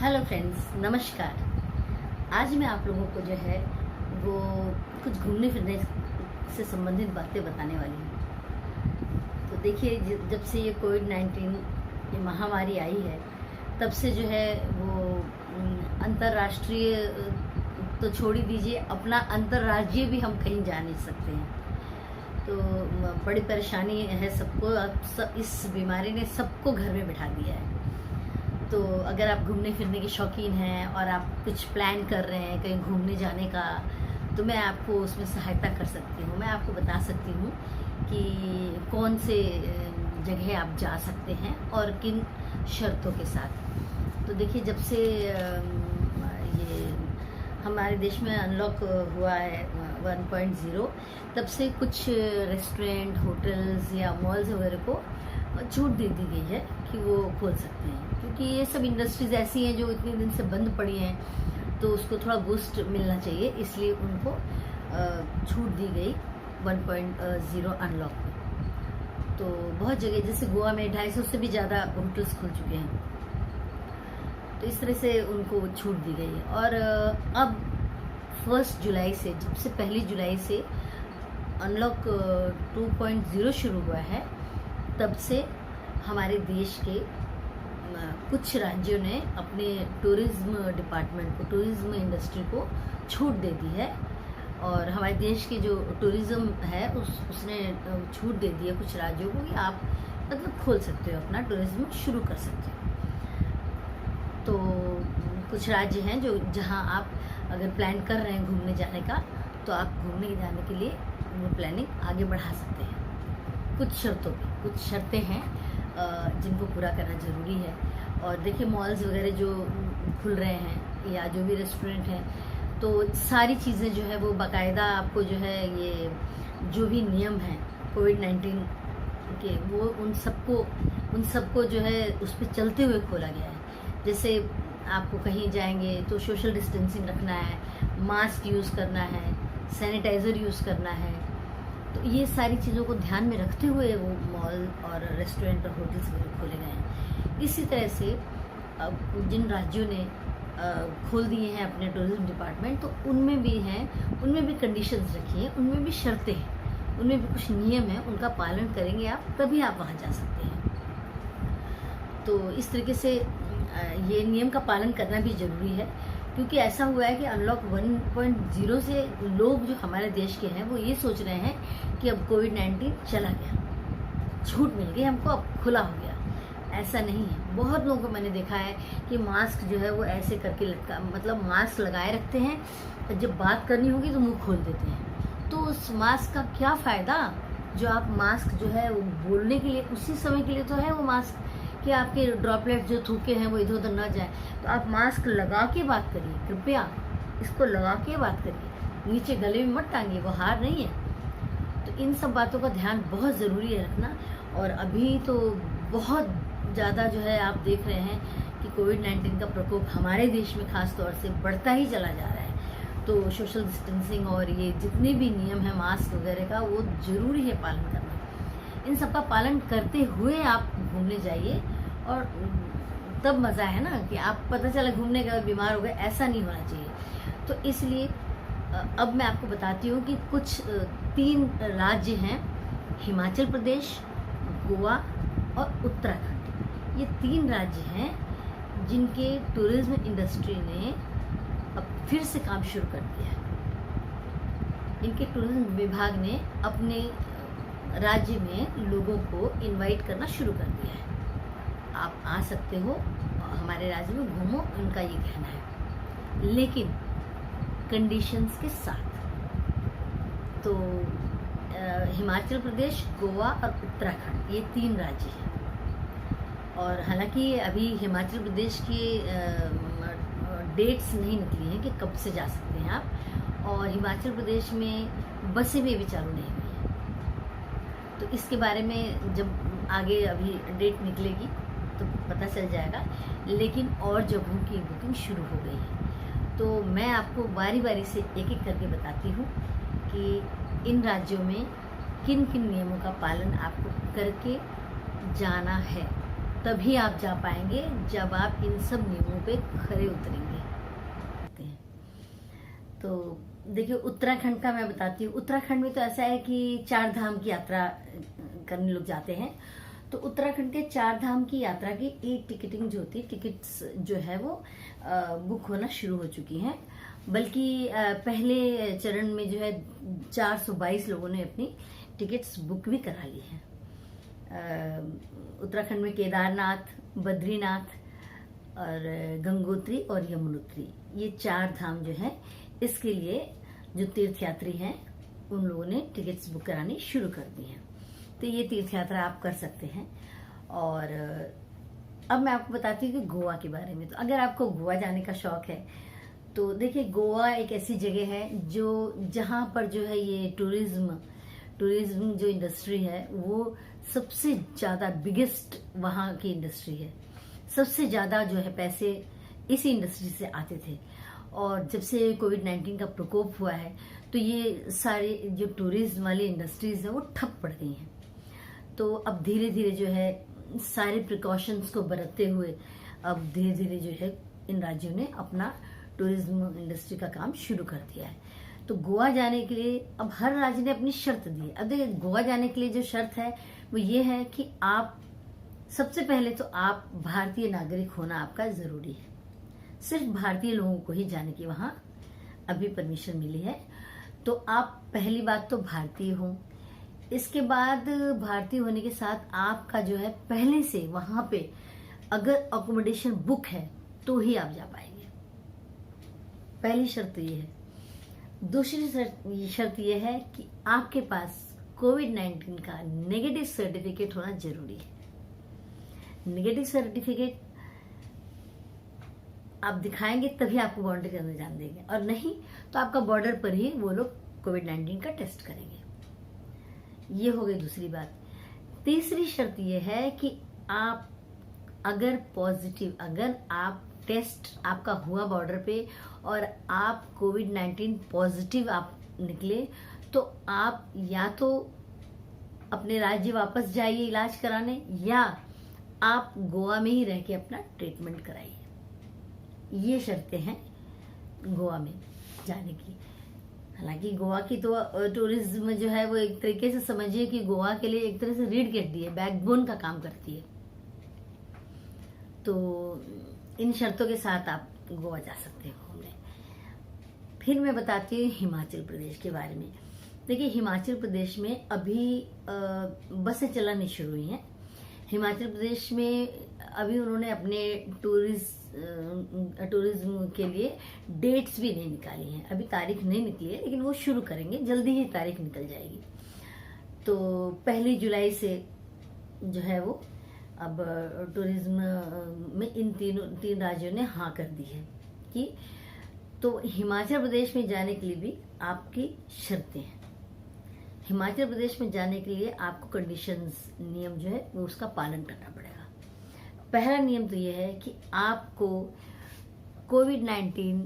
Hello friends, नमस्कार। आज मैं आप लोगों को जो है वो कुछ घूमने फिरने से संबंधित बातें बताने वाली हूँ। तो देखिए, जब से ये कोविड-19 ये महामारी आई है, तब से जो है वो अंतर्राष्ट्रीय तो छोड़ ही दीजिए, अपना अंतर्राज्यीय भी हम कहीं जा नहीं सकते हैं। तो बड़ी परेशानी है सबको। अब इस बीमारी ने सबको घर में बिठा दिया है। तो अगर आप घूमने फिरने के शौकीन हैं और आप कुछ प्लान कर रहे हैं कहीं घूमने जाने का, तो मैं आपको उसमें सहायता कर सकती हूँ। मैं आपको बता सकती हूँ कि कौन से जगह आप जा सकते हैं और किन शर्तों के साथ। तो देखिए, जब से ये हमारे देश में अनलॉक हुआ है 1.0, तब से कुछ रेस्टोरेंट, होटल्स या मॉल्स वगैरह को छूट दे दी गई है कि वो खोल सकते हैं, क्योंकि ये सब इंडस्ट्रीज ऐसी हैं जो इतने दिन से बंद पड़ी हैं, तो उसको थोड़ा बूस्ट मिलना चाहिए, इसलिए उनको छूट दी गई 1.0 अनलॉक में। तो बहुत जगह जैसे गोवा में 250 से भी ज़्यादा होटल्स खुल चुके हैं, तो इस तरह से उनको छूट दी गई है। और अब 1 जुलाई से, जब से 1 जुलाई से अनलॉक 2.0 शुरू हुआ है, तब से हमारे देश के कुछ राज्यों ने अपने टूरिज्म डिपार्टमेंट को, टूरिज्म इंडस्ट्री को छूट दे दी है। और हमारे देश के जो टूरिज्म है उसने छूट दे दी है कुछ राज्यों को कि आप मतलब खोल सकते हो, अपना टूरिज्म शुरू कर सकते हो। तो कुछ राज्य हैं जो जहां आप अगर प्लान कर रहे हैं घूमने जाने का, तो आप घूमने जाने के लिए वो प्लानिंग आगे बढ़ा सकते हैं। कुछ शर्तों पे, कुछ शर्तें हैं जिनको पूरा करना ज़रूरी है। और देखिए, मॉल्स वगैरह जो खुल रहे हैं या जो भी रेस्टोरेंट हैं, तो सारी चीज़ें जो है वो बाकायदा आपको जो है ये जो भी नियम हैं कोविड-19 के, वो उन सबको जो है उस पर चलते हुए खोला गया है। जैसे आपको कहीं जाएंगे तो सोशल डिस्टेंसिंग रखना है, मास्क यूज़ करना है, सैनिटाइज़र यूज़ करना है। तो ये सारी चीज़ों को ध्यान में रखते हुए वो मॉल और रेस्टोरेंट और होटल्स वगैरह खोले गए हैं। इसी तरह से जिन राज्यों ने खोल दिए हैं अपने टूरिज्म डिपार्टमेंट, तो उनमें भी हैं, उनमें भी कंडीशंस रखी हैं, उनमें भी शर्तें हैं, उनमें भी कुछ नियम हैं, उनका पालन करेंगे आप, तभी आप वहाँ जा सकते हैं। तो इस तरीके से ये नियम का पालन करना भी ज़रूरी है, क्योंकि ऐसा हुआ है कि अनलॉक 1.0 से लोग जो हमारे देश के हैं वो ये सोच रहे हैं कि अब कोविड-19 चला गया, छूट मिल गई हमको, अब खुला हो गया। ऐसा नहीं है। बहुत लोगों को मैंने देखा है कि मास्क जो है वो ऐसे करके लटका, मतलब मास्क लगाए रखते हैं, और जब बात करनी होगी तो मुंह खोल देते हैं। तो उस मास्क का क्या फ़ायदा? जो आप मास्क जो है वो बोलने के लिए, उसी समय के लिए तो है वो मास्क, कि आपके ड्रॉपलेट जो थूके हैं वो इधर उधर न जाए। तो आप मास्क लगा के बात करिए, कृपया इसको लगा के बात करिए, नीचे गले में मत टांगिए, वो हार नहीं है। तो इन सब बातों का ध्यान बहुत ज़रूरी है रखना। और अभी तो बहुत ज़्यादा जो है आप देख रहे हैं कि कोविड-19 का प्रकोप हमारे देश में ख़ास तौर से बढ़ता ही चला जा रहा है। तो सोशल डिस्टेंसिंग और ये जितने भी नियम हैं मास्क वगैरह का, वो ज़रूरी है पालन करना। इन सब का पालन करते हुए आप घूमने जाइए, और तब मज़ा है ना, कि आप पता चला घूमने गए बीमार हो गए, ऐसा नहीं होना चाहिए। तो इसलिए अब मैं आपको बताती हूँ कि कुछ 3 राज्य हैं, हिमाचल प्रदेश, गोवा और उत्तराखंड। ये 3 राज्य हैं जिनके टूरिज्म इंडस्ट्री ने अब फिर से काम शुरू कर दिया है। इनके टूरिज्म विभाग ने अपने राज्य में लोगों को इनवाइट करना शुरू कर दिया है। आप आ सकते हो हमारे राज्य में, घूमो, उनका ये कहना है, लेकिन कंडीशंस के साथ। तो हिमाचल प्रदेश, गोवा और उत्तराखंड, ये 3 राज्य हैं। और हालांकि अभी हिमाचल प्रदेश की डेट्स नहीं निकली हैं कि कब से जा सकते हैं आप, और हिमाचल प्रदेश में बसें भी अभी चालू नहीं हुई हैं। तो इसके बारे में जब आगे अभी डेट निकलेगी तो पता चल जाएगा, लेकिन और जगहों की बुकिंग शुरू हो गई है। तो मैं आपको बारी बारी से एक एक करके बताती हूँ कि इन राज्यों में किन किन नियमों का पालन आपको करके जाना है, तभी आप जा पाएंगे जब आप इन सब नियमों पे खरे उतरेंगे। तो देखिए, उत्तराखंड का मैं बताती हूँ। उत्तराखंड में तो ऐसा है कि 4 धाम की यात्रा करने लोग जाते हैं। तो उत्तराखंड के 4 धाम की यात्रा की ई टिकटिंग जो होती है, टिकट्स जो है वो बुक होना शुरू हो चुकी हैं। बल्कि पहले चरण में जो है 422 लोगों ने अपनी टिकट्स बुक भी करा ली हैं। उत्तराखंड में केदारनाथ, बद्रीनाथ और गंगोत्री और यमुनोत्री, ये 4 धाम जो है, इसके लिए जो तीर्थयात्री हैं उन लोगों ने टिकट्स बुक करानी शुरू कर दी हैं। तो ये तीर्थ यात्रा आप कर सकते हैं। और अब मैं आपको बताती हूँ कि गोवा के बारे में। तो अगर आपको गोवा जाने का शौक है तो देखिए, गोवा एक ऐसी जगह है जो जहाँ पर जो है ये टूरिज्म जो इंडस्ट्री है वो सबसे ज़्यादा बिगेस्ट वहाँ की इंडस्ट्री है। सबसे ज़्यादा जो है पैसे इसी इंडस्ट्री से आते थे। और जब से कोविड-19 का प्रकोप हुआ है तो ये सारे जो टूरिज्म वाली इंडस्ट्रीज है वो ठप पड़ गई हैं। तो अब धीरे धीरे जो है सारे प्रिकॉशंस को बरतते हुए अब धीरे धीरे जो है इन राज्यों ने अपना टूरिज्म इंडस्ट्री का काम शुरू कर दिया है। तो गोवा जाने के लिए अब हर राज्य ने अपनी शर्त दी है। अब देखिए, गोवा जाने के लिए जो शर्त है वो ये है कि आप सबसे पहले तो आप भारतीय नागरिक होना आपका जरूरी है। सिर्फ भारतीय लोगों को ही जाने की वहां अभी परमिशन मिली है। तो आप पहली बात तो भारतीय हो। इसके बाद भारतीय होने के साथ आपका जो है पहले से वहां पे अगर अकोमोडेशन बुक है तो ही आप जा पाएंगे। पहली शर्त तो ये है। दूसरी शर्त ये है कि आपके पास कोविड-19 का नेगेटिव सर्टिफिकेट होना जरूरी है। नेगेटिव सर्टिफिकेट आप दिखाएंगे तभी आपको बॉर्डर के अंदर जाने देंगे, और नहीं तो आपका बॉर्डर पर ही वो लोग कोविड-19 का टेस्ट करेंगे। ये हो गई दूसरी बात। तीसरी शर्त ये है कि आप अगर आप टेस्ट आपका हुआ बॉर्डर पे और आप कोविड-19 पॉजिटिव आप निकले तो आप या तो अपने राज्य वापस जाइए इलाज कराने, या आप गोवा में ही रह के अपना ट्रीटमेंट कराइए। ये शर्तें हैं गोवा में जाने की। हालांकि गोवा की तो टूरिज्म जो है वो एक तरीके से समझिए कि गोवा के लिए एक तरह से रीढ़ की हड्डी है, बैकबोन का काम करती है। तो इन शर्तों के साथ आप गोवा जा सकते हैं घूमने। फिर मैं बताती हूँ हिमाचल प्रदेश के बारे में। देखिए, हिमाचल प्रदेश में अभी बसें चलानी शुरू हुई हैं। हिमाचल प्रदेश में अभी उन्होंने अपने टूरिज्म के लिए डेट्स भी नहीं निकाली हैं। अभी तारीख नहीं निकली है, लेकिन वो शुरू करेंगे, जल्दी ही तारीख निकल जाएगी। तो 1 जुलाई से जो है वो अब टूरिज्म में इन तीन राज्यों ने हाँ कर दी है कि तो हिमाचल प्रदेश में जाने के लिए भी आपकी शर्तें हैं। हिमाचल प्रदेश में जाने के लिए आपको कंडीशंस, नियम जो है वो उसका पालन करना पड़ेगा। पहला नियम तो ये है कि आपको कोविड-19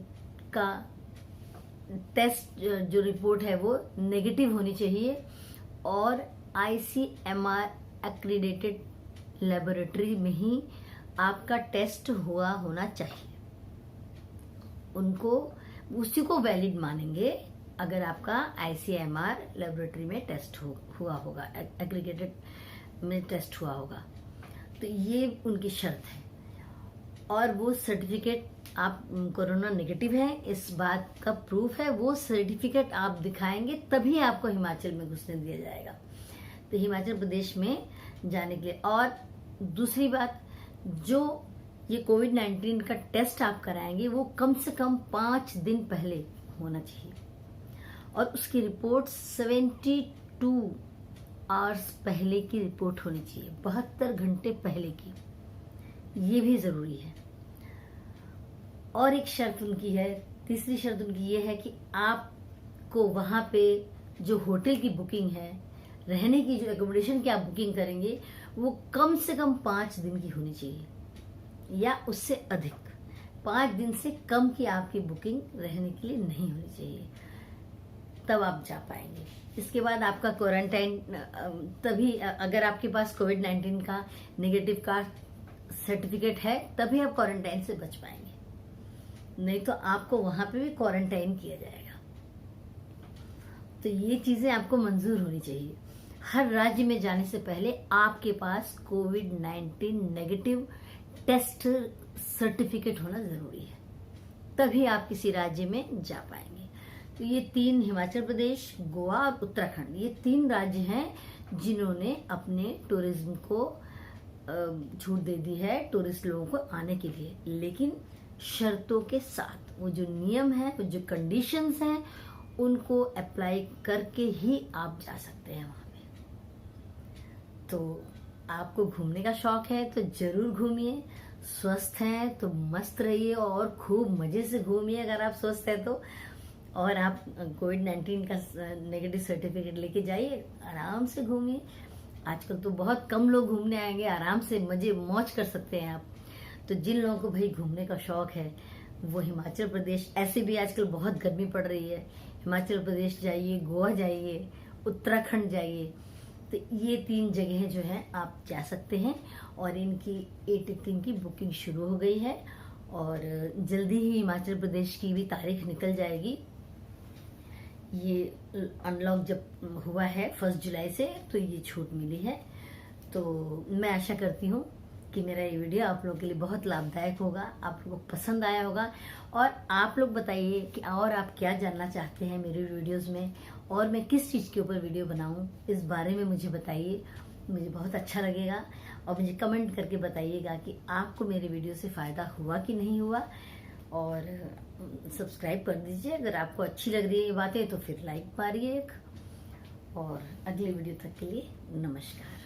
का टेस्ट जो रिपोर्ट है वो नेगेटिव होनी चाहिए और ICMR एक्रीडेटेड लेबोरेटरी में ही आपका टेस्ट हुआ होना चाहिए। उनको उसी को वैलिड मानेंगे अगर आपका ICMR लेबोरेटरी में टेस्ट हुआ होगा, एग्रीगेटेड में टेस्ट हुआ होगा। तो ये उनकी शर्त है। और वो सर्टिफिकेट आप कोरोना नेगेटिव है इस बात का प्रूफ है, वो सर्टिफिकेट आप दिखाएंगे तभी आपको हिमाचल में घुसने दिया जाएगा। तो हिमाचल प्रदेश में जाने के लिए। और दूसरी बात, जो ये कोविड-19 का टेस्ट आप कराएंगे वो कम से कम 5 दिन पहले होना चाहिए और उसकी रिपोर्ट 72 आवर्स पहले की रिपोर्ट होनी चाहिए, 72 घंटे पहले की। ये भी जरूरी है। और एक शर्त उनकी है, तीसरी शर्त उनकी ये है कि आपको वहां पे जो होटल की बुकिंग है, रहने की जो एकोमोडेशन की आप बुकिंग करेंगे वो कम से कम 5 दिन की होनी चाहिए या उससे अधिक। 5 दिन से कम की आपकी बुकिंग रहने के लिए नहीं होनी चाहिए, तब आप जा पाएंगे। इसके बाद आपका क्वारंटाइन तभी, अगर आपके पास कोविड-19 का नेगेटिव का सर्टिफिकेट है तभी आप क्वारंटाइन से बच पाएंगे, नहीं तो आपको वहां पे भी क्वारंटाइन किया जाएगा। तो ये चीजें आपको मंजूर होनी चाहिए। हर राज्य में जाने से पहले आपके पास कोविड-19 नेगेटिव टेस्ट सर्टिफिकेट होना जरूरी है, तभी आप किसी राज्य में जा पाएंगे। तो ये 3, हिमाचल प्रदेश, गोवा और उत्तराखंड, ये 3 राज्य हैं जिन्होंने अपने टूरिज्म को छूट दे दी है टूरिस्ट लोगों को आने के लिए, लेकिन शर्तों के साथ। वो जो नियम है, वो जो कंडीशंस हैं, उनको अप्लाई करके ही आप जा सकते हैं वहां पे। तो आपको घूमने का शौक है तो जरूर घूमिए, स्वस्थ हैं तो मस्त रहिए और खूब मजे से घूमिए अगर आप स्वस्थ हैं तो। और आप कोविड-19 का नेगेटिव सर्टिफिकेट लेके जाइए, आराम से घूमिए। आजकल तो बहुत कम लोग घूमने आएंगे, आराम से मजे मौज कर सकते हैं आप। तो जिन लोगों को भाई घूमने का शौक है वो हिमाचल प्रदेश, ऐसे भी आजकल बहुत गर्मी पड़ रही है, हिमाचल प्रदेश जाइए, गोवा जाइए, उत्तराखंड जाइए। तो ये 3 जगह जो है आप जा सकते हैं और इनकी ए टिकटिंग की बुकिंग शुरू हो गई है और जल्दी ही हिमाचल प्रदेश की भी तारीख निकल जाएगी। ये अनलॉक जब हुआ है 1 जुलाई से, तो ये छूट मिली है। तो मैं आशा करती हूँ कि मेरा ये वीडियो आप लोगों के लिए बहुत लाभदायक होगा, आप लोगों को पसंद आया होगा। और आप लोग बताइए कि और आप क्या जानना चाहते हैं मेरे वीडियोस में, और मैं किस चीज़ के ऊपर वीडियो बनाऊं, इस बारे में मुझे बताइए, मुझे बहुत अच्छा लगेगा। और मुझे कमेंट करके बताइएगा कि आपको मेरे वीडियो से फ़ायदा हुआ कि नहीं हुआ। और सब्सक्राइब कर दीजिए अगर आपको अच्छी लग रही है ये बातें, तो फिर लाइक मारिए एक। और अगले वीडियो तक के लिए नमस्कार।